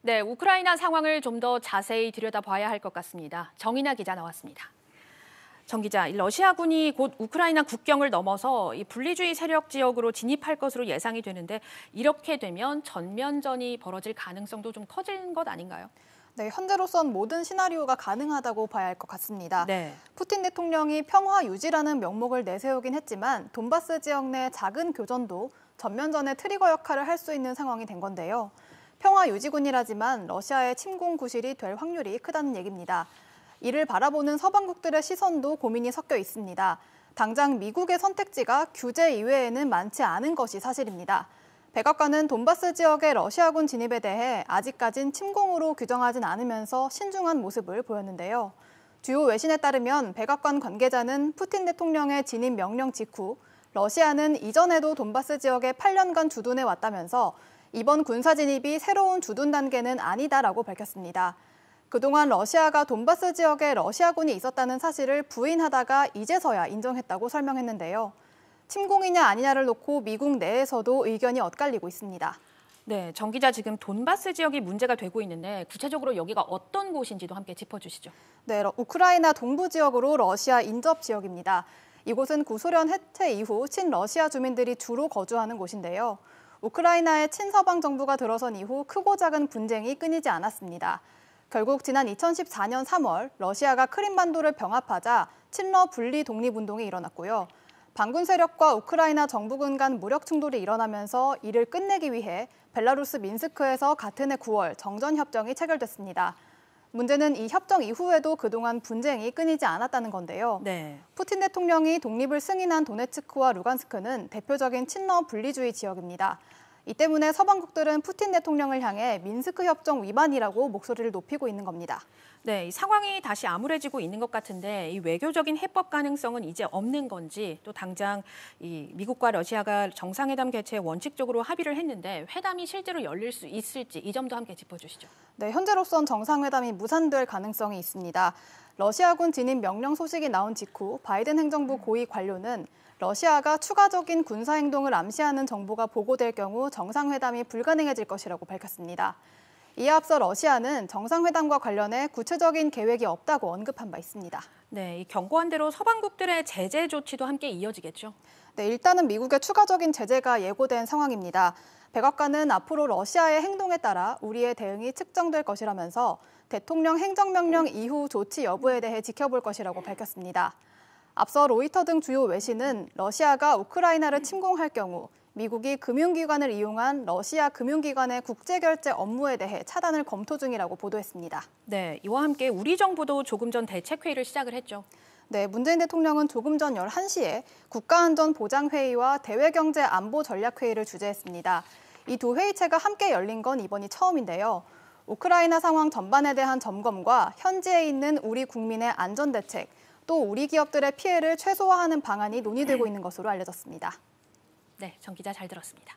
네, 우크라이나 상황을 좀 더 자세히 들여다봐야 할 것 같습니다. 정인아 기자 나왔습니다. 정 기자, 러시아군이 곧 우크라이나 국경을 넘어서 이 분리주의 세력 지역으로 진입할 것으로 예상이 되는데 이렇게 되면 전면전이 벌어질 가능성도 좀 커진 것 아닌가요? 네, 현재로선 모든 시나리오가 가능하다고 봐야 할 것 같습니다. 네. 푸틴 대통령이 평화 유지라는 명목을 내세우긴 했지만 돈바스 지역 내 작은 교전도 전면전의 트리거 역할을 할 수 있는 상황이 된 건데요. 평화 유지군이라지만 러시아의 침공 구실이 될 확률이 크다는 얘기입니다. 이를 바라보는 서방국들의 시선도 고민이 섞여 있습니다. 당장 미국의 선택지가 규제 이외에는 많지 않은 것이 사실입니다. 백악관은 돈바스 지역의 러시아군 진입에 대해 아직까진 침공으로 규정하진 않으면서 신중한 모습을 보였는데요. 주요 외신에 따르면 백악관 관계자는 푸틴 대통령의 진입 명령 직후 러시아는 이전에도 돈바스 지역에 8년간 주둔해 왔다면서 이번 군사 진입이 새로운 주둔 단계는 아니다라고 밝혔습니다. 그동안 러시아가 돈바스 지역에 러시아군이 있었다는 사실을 부인하다가 이제서야 인정했다고 설명했는데요. 침공이냐 아니냐를 놓고 미국 내에서도 의견이 엇갈리고 있습니다. 네, 정 기자 지금 돈바스 지역이 문제가 되고 있는데 구체적으로 여기가 어떤 곳인지도 함께 짚어주시죠. 네, 우크라이나 동부 지역으로 러시아 인접 지역입니다. 이곳은 구소련 해체 이후 친러시아 주민들이 주로 거주하는 곳인데요. 우크라이나의 친서방 정부가 들어선 이후 크고 작은 분쟁이 끊이지 않았습니다. 결국 지난 2014년 3월 러시아가 크림반도를 병합하자 친러 분리 독립운동이 일어났고요. 반군 세력과 우크라이나 정부군 간 무력 충돌이 일어나면서 이를 끝내기 위해 벨라루스 민스크에서 같은 해 9월 정전협정이 체결됐습니다. 문제는 이 협정 이후에도 그동안 분쟁이 끊이지 않았다는 건데요. 네. 푸틴 대통령이 독립을 승인한 도네츠크와 루간스크는 대표적인 친러 분리주의 지역입니다. 이 때문에 서방국들은 푸틴 대통령을 향해 미न्스크 협정 위반이라고 목소리를 높이고 있는 겁니다. 네, 이 상황이 다시 암울해지고 있는 것 같은데 이 외교적인 해법 가능성은 이제 없는 건지 또 당장 이 미국과 러시아가 정상회담 개최에 원칙적으로 합의를 했는데 회담이 실제로 열릴 수 있을지 이 점도 함께 짚어주시죠. 네, 현재로선 정상회담이 무산될 가능성이 있습니다. 러시아군 진입 명령 소식이 나온 직후 바이든 행정부 고위 관료는 러시아가 추가적인 군사행동을 암시하는 정보가 보고될 경우 정상회담이 불가능해질 것이라고 밝혔습니다. 이에 앞서 러시아는 정상회담과 관련해 구체적인 계획이 없다고 언급한 바 있습니다. 네, 이 경고한 대로 서방국들의 제재 조치도 함께 이어지겠죠? 네, 일단은 미국의 추가적인 제재가 예고된 상황입니다. 백악관은 앞으로 러시아의 행동에 따라 우리의 대응이 측정될 것이라면서 대통령 행정명령 이후 조치 여부에 대해 지켜볼 것이라고 밝혔습니다. 앞서 로이터 등 주요 외신은 러시아가 우크라이나를 침공할 경우 미국이 금융기관을 이용한 러시아 금융기관의 국제결제 업무에 대해 차단을 검토 중이라고 보도했습니다. 네, 이와 함께 우리 정부도 조금 전 대책회의를 시작을 했죠. 네, 문재인 대통령은 조금 전 11시에 국가안전보장회의와 대외경제안보전략회의를 주재했습니다. 이 두 회의체가 함께 열린 건 이번이 처음인데요. 우크라이나 상황 전반에 대한 점검과 현지에 있는 우리 국민의 안전대책, 또 우리 기업들의 피해를 최소화하는 방안이 논의되고 있는 것으로 알려졌습니다. 네, 정 기자 잘 들었습니다.